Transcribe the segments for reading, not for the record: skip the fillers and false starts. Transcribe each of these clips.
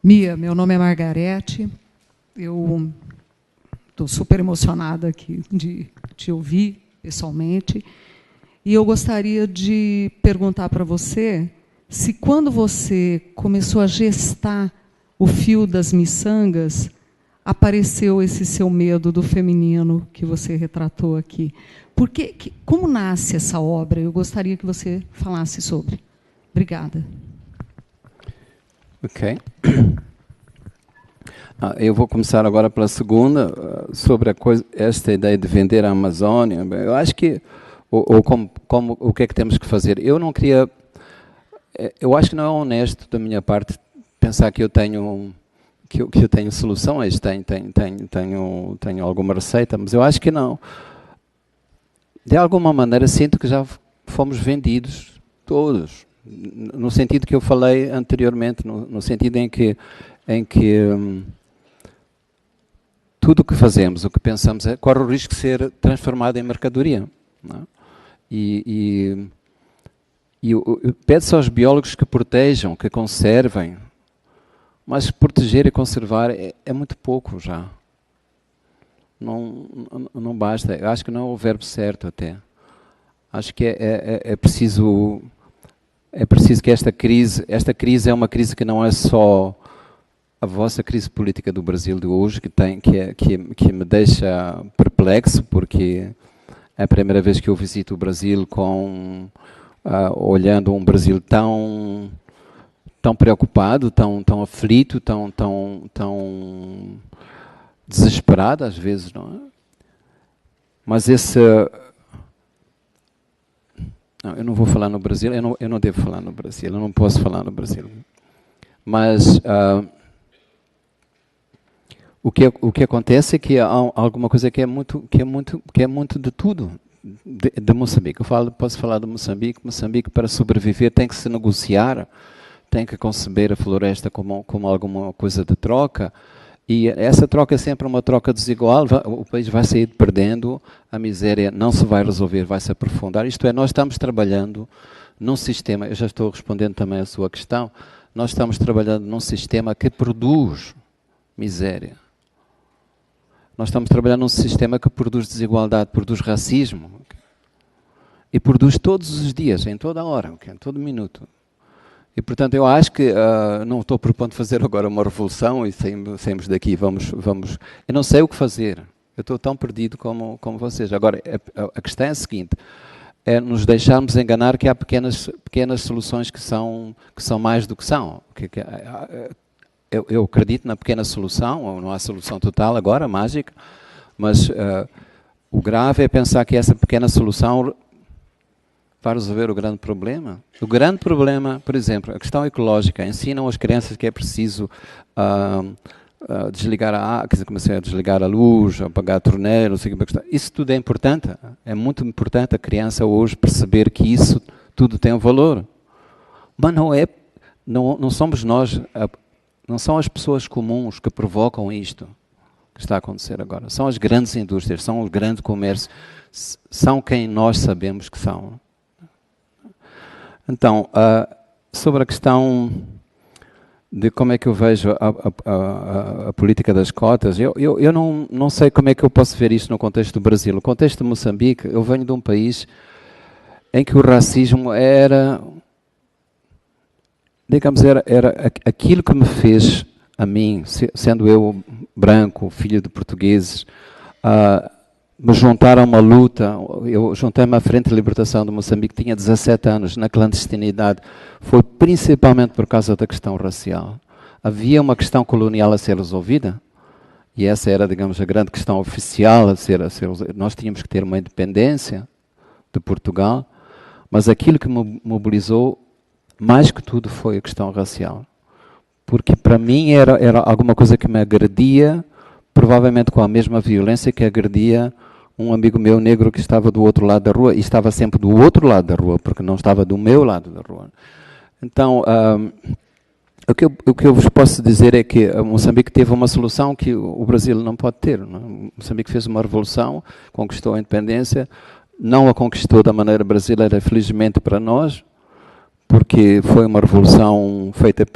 Mia, meu nome é Margarete. Eu estou super emocionada aqui de te ouvir pessoalmente. E eu gostaria de perguntar para você se, quando você começou a gestar o fio das miçangas, apareceu esse seu medo do feminino que você retratou aqui. Como nasce essa obra? Eu gostaria que você falasse sobre. Obrigada. Ok. Eu vou começar agora pela segunda, sobre esta ideia de vender a Amazônia. Eu acho que, o que é que temos que fazer? Eu não queria... Eu acho que não é honesto da minha parte pensar que eu tenho... Que eu tenho soluções, tenho alguma receita, mas eu acho que não. De alguma maneira, sinto que já fomos vendidos todos, no sentido que eu falei anteriormente, no sentido em que tudo o que fazemos, o que pensamos, corre o risco de ser transformado em mercadoria. Não é? E pede-se aos biólogos que protejam, que conservem, mas proteger e conservar é muito pouco já. Não basta. Eu acho que não é o verbo certo até. Acho que é preciso que esta crise é uma crise que não é só a vossa crise política do Brasil de hoje, que me deixa perplexo, porque é a primeira vez que eu visito o Brasil olhando um Brasil tão preocupado, tão aflito, tão desesperado às vezes, não é? Mas não, eu não vou falar no Brasil, eu não devo falar no Brasil, eu não posso falar no Brasil. Mas o que acontece é que há alguma coisa que é muito de tudo, de Moçambique. Posso falar de Moçambique. Moçambique, para sobreviver, tem que se negociar, tem que conceber a floresta como alguma coisa de troca, e essa troca é sempre uma troca desigual. O país vai sair perdendo, a miséria não se vai resolver, vai se aprofundar. Isto é, nós estamos trabalhando num sistema, eu já estou respondendo também à sua questão, nós estamos trabalhando num sistema que produz miséria. Nós estamos trabalhando num sistema que produz desigualdade, produz racismo, e produz todos os dias, em toda a hora, em todo minuto. E, portanto, eu acho que não estou propondo fazer agora uma revolução e saímos daqui, vamos... Eu não sei o que fazer. Eu estou tão perdido como vocês. Agora, a questão é a seguinte, é nos deixarmos enganar que há pequenas soluções que são mais do que são. Eu acredito na pequena solução, não há solução total agora, mágica, mas o grave é pensar que essa pequena solução vai resolver o grande problema. O grande problema, por exemplo, a questão ecológica. Ensinam as crianças que é preciso desligar começar a desligar a luz, apagar a torneira, não sei o que. Isso tudo é importante. É muito importante a criança hoje perceber que isso tudo tem um valor. Mas não somos nós, não são as pessoas comuns que provocam isto que está a acontecer agora. São as grandes indústrias, são o grande comércio, são quem nós sabemos que são. Então, sobre a questão de como é que eu vejo a política das cotas, eu não sei como é que eu posso ver isto no contexto do Brasil. No contexto de Moçambique, eu venho de um país em que o racismo era, digamos, era aquilo que me fez a mim, sendo eu branco, filho de portugueses, me juntaram a uma luta. Eu juntei-me à Frente de Libertação de Moçambique, tinha 17 anos, na clandestinidade. Foi principalmente por causa da questão racial. Havia uma questão colonial a ser resolvida, e essa era, digamos, a grande questão oficial a ser nós tínhamos que ter uma independência de Portugal, mas aquilo que me mobilizou, mais que tudo, foi a questão racial. Porque, para mim, era alguma coisa que me agredia, provavelmente com a mesma violência que agredia um amigo meu negro que estava do outro lado da rua, e estava sempre do outro lado da rua, porque não estava do meu lado da rua. Então, o que eu vos posso dizer é que Moçambique teve uma solução que o Brasil não pode ter. Não? Moçambique fez uma revolução, conquistou a independência, não a conquistou da maneira brasileira, felizmente para nós, porque foi uma revolução feita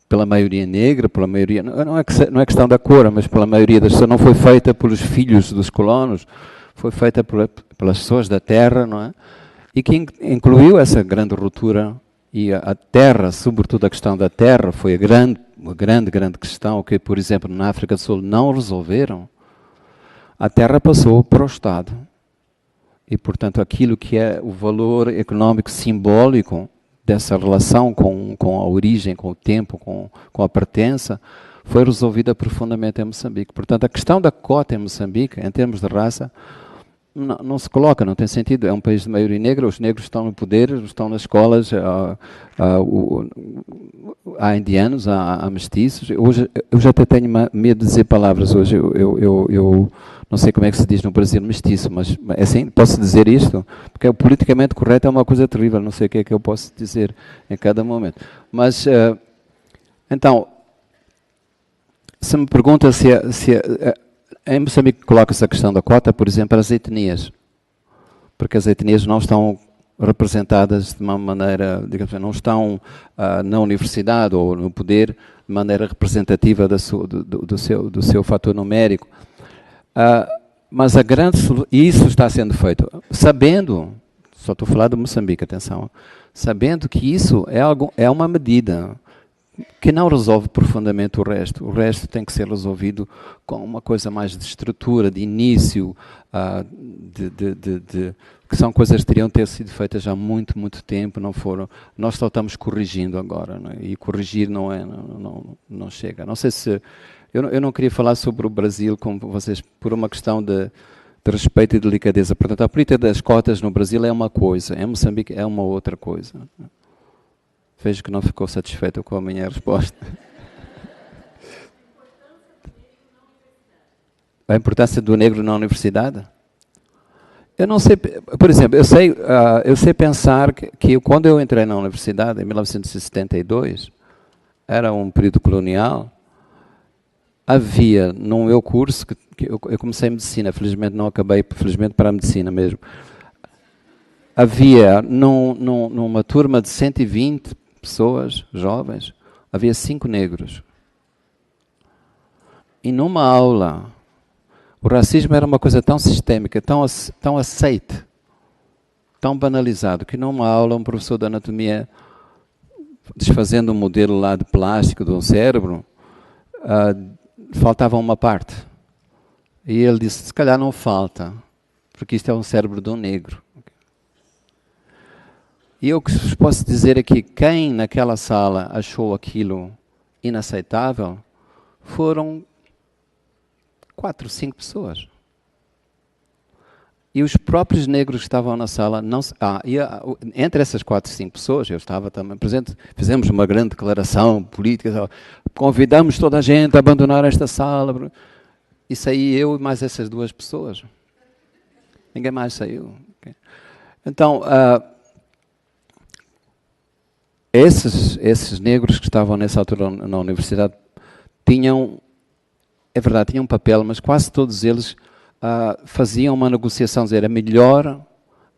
pela maioria negra, pela maioria, não é questão da cor, mas pela maioria das pessoas, não foi feita pelos filhos dos colonos, foi feita pelas pessoas da terra, não é? E que incluiu essa grande ruptura, e a terra, sobretudo a questão da terra, foi uma grande questão que, por exemplo, na África do Sul não resolveram. A terra passou para o Estado. E, portanto, aquilo que é o valor económico simbólico dessa relação com a origem, com o tempo, com a pertença, foi resolvida profundamente em Moçambique. Portanto, a questão da cota em Moçambique, em termos de raça, não se coloca, não tem sentido. É um país de maioria negra, os negros estão no poder, estão nas escolas, há indianos, há mestiços. Hoje, eu já até tenho medo de dizer palavras hoje. Eu não sei como é que se diz no Brasil mestiço, mas assim, posso dizer isto? Porque o politicamente correto é uma coisa terrível, não sei o que é que eu posso dizer em cada momento. Mas, então, se me pergunta se em Moçambique coloca-se a questão da cota, por exemplo, as etnias, porque as etnias não estão representadas de uma maneira, digamos, não estão na universidade ou no poder de maneira representativa do seu fator numérico. Mas e isso está sendo feito, sabendo, só estou a falar de Moçambique, atenção, sabendo que isso é uma medida que não resolve profundamente o resto tem que ser resolvido com uma coisa mais de estrutura, de início, que são coisas que teriam de ter sido feitas há muito tempo, não foram. Nós só estamos corrigindo agora, não é? E corrigir não chega. Não sei se... Eu não queria falar sobre o Brasil com vocês por uma questão de respeito e delicadeza. Portanto, a política das cotas no Brasil é uma coisa, em Moçambique é uma outra coisa. Vejo que não ficou satisfeito com a minha resposta. A importância do negro na universidade? Eu não sei, por exemplo, eu sei pensar que quando eu entrei na universidade, em 1972, era um período colonial, havia no meu curso, que eu comecei medicina, felizmente não acabei, felizmente para a medicina mesmo, havia numa turma de 120 pessoas jovens, havia 5 negros. E numa aula, o racismo era uma coisa tão sistémica, tão aceite, tão banalizado, que numa aula um professor de anatomia, desfazendo um modelo lá de plástico de um cérebro, faltava uma parte. E ele disse, se calhar não falta, porque isto é um cérebro de um negro. E o que vos posso dizer é que quem naquela sala achou aquilo inaceitável foram 4, 5 pessoas. E os próprios negros que estavam na sala, entre essas 4, 5 pessoas, eu estava também presente, fizemos uma grande declaração política, convidamos toda a gente a abandonar esta sala. E saí eu e mais essas 2 pessoas. Ninguém mais saiu. Então, esses negros que estavam nessa altura na universidade tinham um papel, mas quase todos eles faziam uma negociação, dizer, é melhor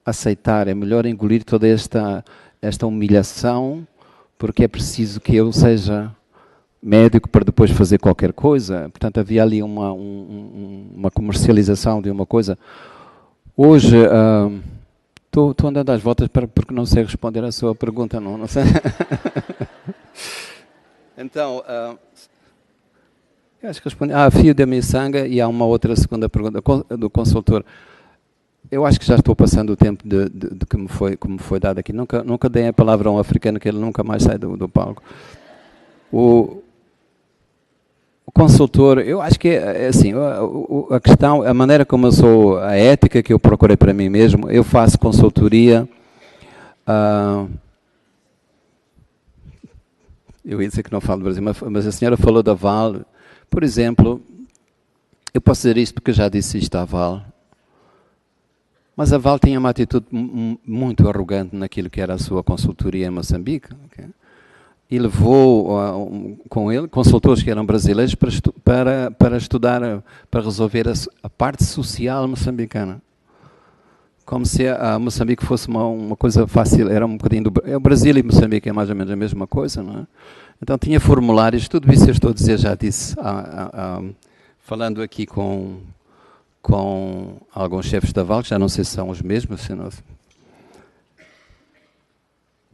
aceitar, é melhor engolir toda esta humilhação, porque é preciso que eu seja médico para depois fazer qualquer coisa. Portanto, havia ali uma comercialização de uma coisa. Hoje... Estou andando às voltas porque não sei responder à sua pergunta, não sei. Então, eu acho que respondi. Fio da miçanga, e há uma outra segunda pergunta do consultor. Eu acho que já estou passando o tempo de que me foi dado aqui. Nunca dei a palavra a um africano, que ele nunca mais sai do palco. O consultor, eu acho que é assim, a questão, a maneira como eu sou, a ética que eu procurei para mim mesmo, eu faço consultoria, eu ia dizer que não falo do Brasil, mas a senhora falou da Val, por exemplo, eu posso dizer isto porque já disse isto à Val, mas a Val tinha uma atitude muito arrogante naquilo que era a sua consultoria em Moçambique, okay? E levou com ele consultores que eram brasileiros para estudar, para resolver a parte social moçambicana. como se a Moçambique fosse uma coisa fácil, era um bocadinho o Brasil e Moçambique é mais ou menos a mesma coisa, não é? Então tinha formulários, tudo isso eu estou a dizer, já disse, falando aqui com alguns chefes da Vale, já não sei se são os mesmos, se não...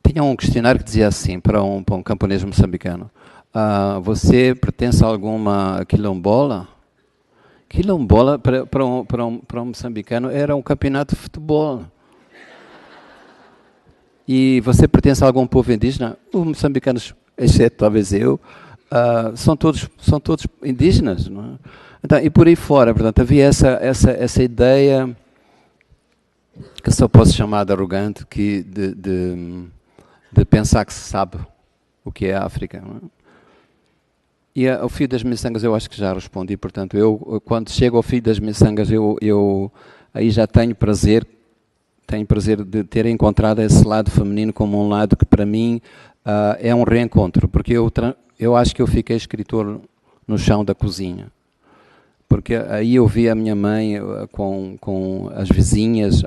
Tinha um questionário que dizia assim, para um camponês moçambicano, você pertence a alguma quilombola? Quilombola, para um moçambicano, era um campeonato de futebol. E você pertence a algum povo indígena? Os moçambicanos, exceto talvez eu, são todos indígenas. Não é? Então, e por aí fora, portanto, havia essa ideia, que só posso chamar de arrogante, de pensar que se sabe o que é a África. Não é? E ao fio das miçangas eu acho que já respondi, portanto, eu quando chego ao fio das miçangas, eu aí já tenho prazer de ter encontrado esse lado feminino como um lado que para mim é um reencontro, porque eu acho que eu fiquei escritor no chão da cozinha, porque aí eu vi a minha mãe com as vizinhas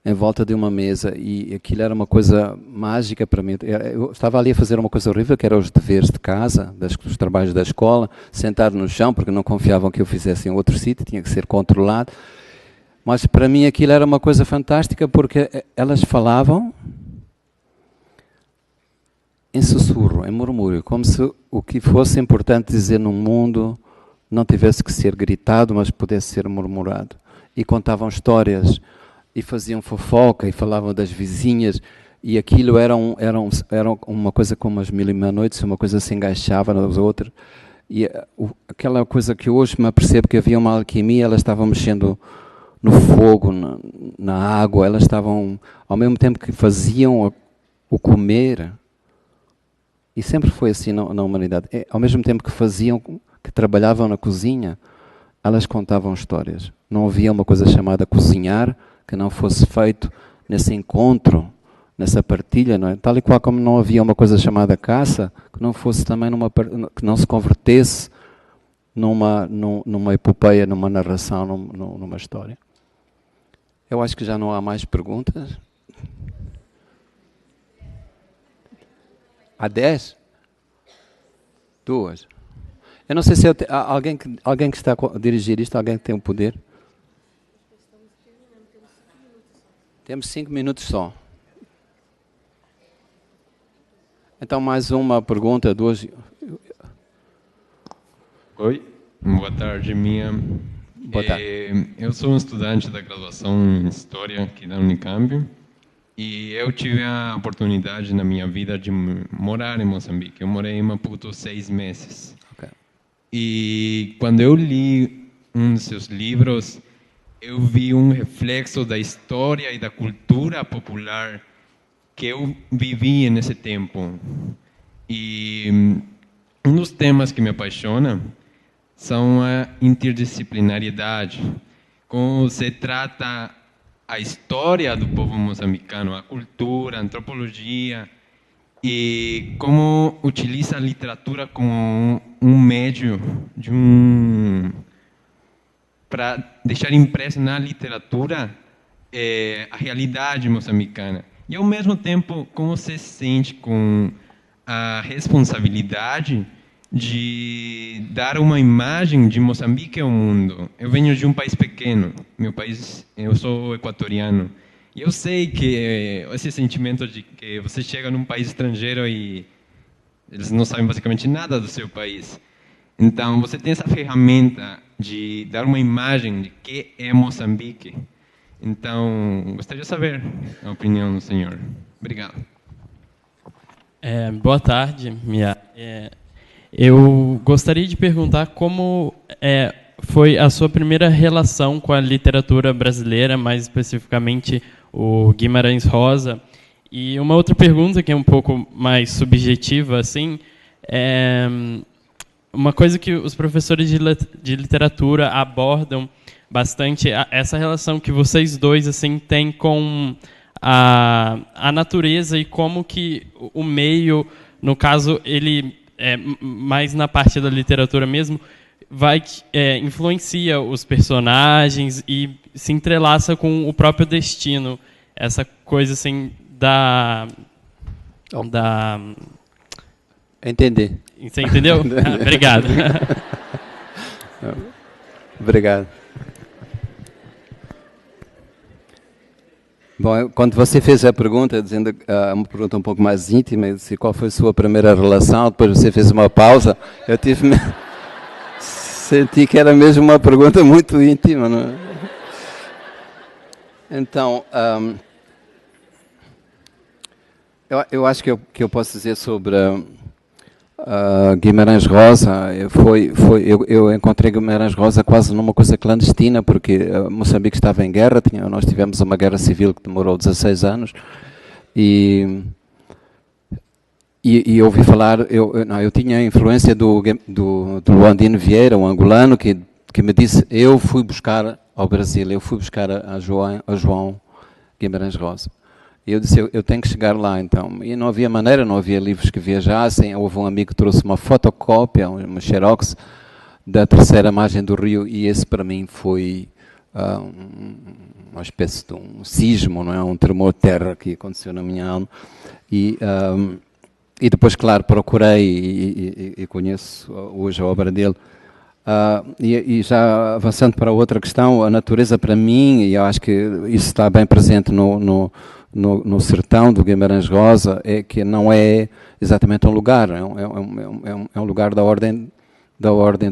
em volta de uma mesa, e aquilo era uma coisa mágica para mim. Eu estava ali a fazer uma coisa horrível, que era os deveres de casa, os trabalhos da escola, sentado no chão, porque não confiavam que eu fizesse em outro sítio, tinha que ser controlado. Mas para mim aquilo era uma coisa fantástica, porque elas falavam em sussurro, em murmúrio, como se o que fosse importante dizer no mundo não tivesse que ser gritado, mas pudesse ser murmurado. E contavam histórias, e faziam fofoca, e falavam das vizinhas, e aquilo era uma coisa como as mil e uma noites, uma coisa se engaixava nas outras, e aquela coisa que hoje me apercebo que havia uma alquimia, elas estavam mexendo no fogo, na água, elas estavam, ao mesmo tempo que faziam o comer, e sempre foi assim na humanidade, ao mesmo tempo que trabalhavam na cozinha, elas contavam histórias. Não havia uma coisa chamada cozinhar, que não fosse feito nesse encontro, nessa partilha, não é? Tal e qual como não havia uma coisa chamada caça, que não fosse também que não se convertesse numa epopeia, numa narração, numa história. Eu acho que já não há mais perguntas. Há 10? 2. Eu não sei se alguém que está a dirigir isto, alguém que tem o poder. Temos 5 minutos só. Então, mais uma pergunta, 2. Oi, boa tarde, minha. Boa tarde. Eu sou um estudante da graduação em História aqui da Unicamp e eu tive a oportunidade na minha vida de morar em Moçambique. Eu morei em Maputo 6 meses. Okay. E quando eu li um dos seus livros, eu vi um reflexo da história e da cultura popular que eu vivi nesse tempo. E um dos temas que me apaixona são a interdisciplinariedade, como se trata a história do povo moçambicano, a cultura, a antropologia, e como utiliza a literatura como um médio para deixar impresso na literatura a realidade moçambicana. E, ao mesmo tempo, como se sente com a responsabilidade de dar uma imagem de Moçambique ao mundo. Eu venho de um país pequeno, eu sou equatoriano, e eu sei que esse sentimento de que você chega num país estrangeiro e eles não sabem basicamente nada do seu país. Então, você tem essa ferramenta de dar uma imagem de que é Moçambique. Então, gostaria de saber a opinião do senhor. Obrigado. Boa tarde, Mia. Eu gostaria de perguntar como foi a sua primeira relação com a literatura brasileira, mais especificamente o Guimarães Rosa. E uma outra pergunta que é um pouco mais subjetiva, assim, uma coisa que os professores de literatura abordam bastante, essa relação que vocês dois assim têm com a natureza e como que o meio, no caso, ele mais na parte da literatura mesmo, influencia os personagens e se entrelaça com o próprio destino. Essa coisa assim da... Entendi. Você entendeu? Obrigado. Obrigado. Bom, quando você fez a pergunta, dizendo uma pergunta um pouco mais íntima, eu disse qual foi a sua primeira relação, depois você fez uma pausa, eu senti que era mesmo uma pergunta muito íntima, não é? Então, eu acho que eu posso dizer sobre Guimarães Rosa. Eu encontrei Guimarães Rosa quase numa coisa clandestina, porque Moçambique estava em guerra, nós tivemos uma guerra civil que demorou 16 anos, e ouvi falar, eu tinha a influência do Luandino Vieira, um angolano, que me disse, eu fui buscar ao Brasil, eu fui buscar a João Guimarães Rosa. E eu disse, eu tenho que chegar lá, então. E não havia maneira, não havia livros que viajassem. Houve um amigo que trouxe uma fotocópia, uma xerox, da terceira margem do rio, e esse para mim foi uma espécie de um sismo, não é? Um tremor de terra que aconteceu na minha alma. E depois, claro, procurei e conheço hoje a obra dele. E já avançando para outra questão, a natureza para mim, e eu acho que isso está bem presente no sertão do Guimarães Rosa, é que não é exatamente um lugar, é um lugar da ordem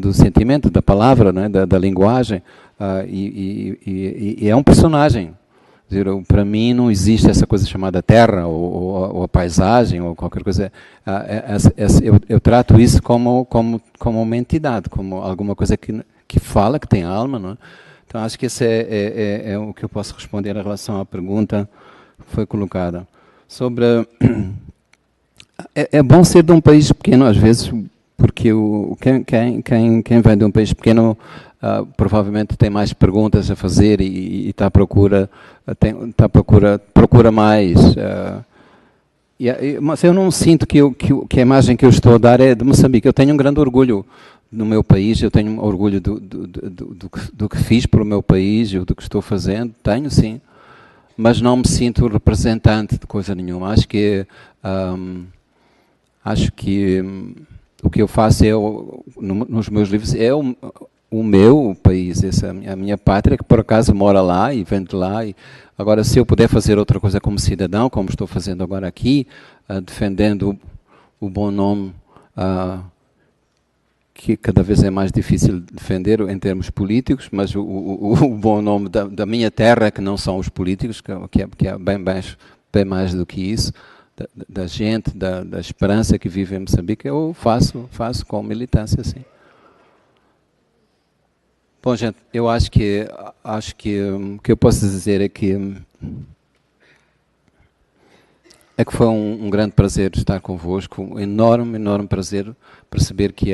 do sentimento, da palavra, não é? da linguagem, e é um personagem. Quer dizer, para mim não existe essa coisa chamada terra, ou a paisagem, ou qualquer coisa. Eu trato isso como uma entidade, como alguma coisa que fala, que tem alma, não é? Então acho que esse é o que eu posso responder em relação à pergunta que foi colocada. Sobre é bom ser de um país pequeno às vezes, porque quem vem de um país pequeno provavelmente tem mais perguntas a fazer e está à procura, procura mais. Mas eu não sinto que a imagem que eu estou a dar é de Moçambique. Eu tenho um grande orgulho no meu país, eu tenho orgulho do que fiz para o meu país e do que estou fazendo, tenho sim, mas não me sinto representante de coisa nenhuma. Acho que o que eu faço nos meus livros é o meu país, a minha pátria, que por acaso mora lá e vem de lá. Agora, se eu puder fazer outra coisa como cidadão, como estou fazendo agora aqui, defendendo o bom nome, que cada vez é mais difícil de defender em termos políticos, mas o bom nome da minha terra, que não são os políticos, que é bem mais do que isso, da gente, da esperança que vive em Moçambique, eu faço com militância, sim. Bom, gente, eu acho que o que eu posso dizer é que foi um grande prazer estar convosco, um enorme prazer perceber que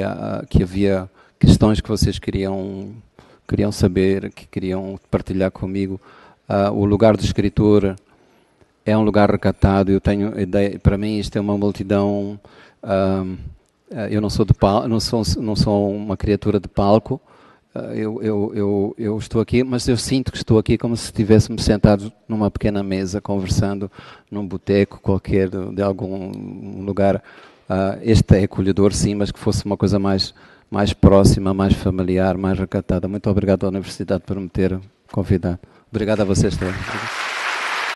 havia questões que vocês queriam saber, que queriam partilhar comigo. O lugar do escritor é um lugar recatado. Eu tenho ideia, para mim isto é uma multidão. Eu não sou de palco, não sou uma criatura de palco. Eu estou aqui, mas eu sinto que estou aqui como se estivéssemos sentados numa pequena mesa, conversando num boteco qualquer, de algum lugar. Este é acolhedor, sim, mas que fosse uma coisa mais próxima, mais familiar, mais recatada. Muito obrigado à Universidade por me ter convidado. Obrigado a vocês também.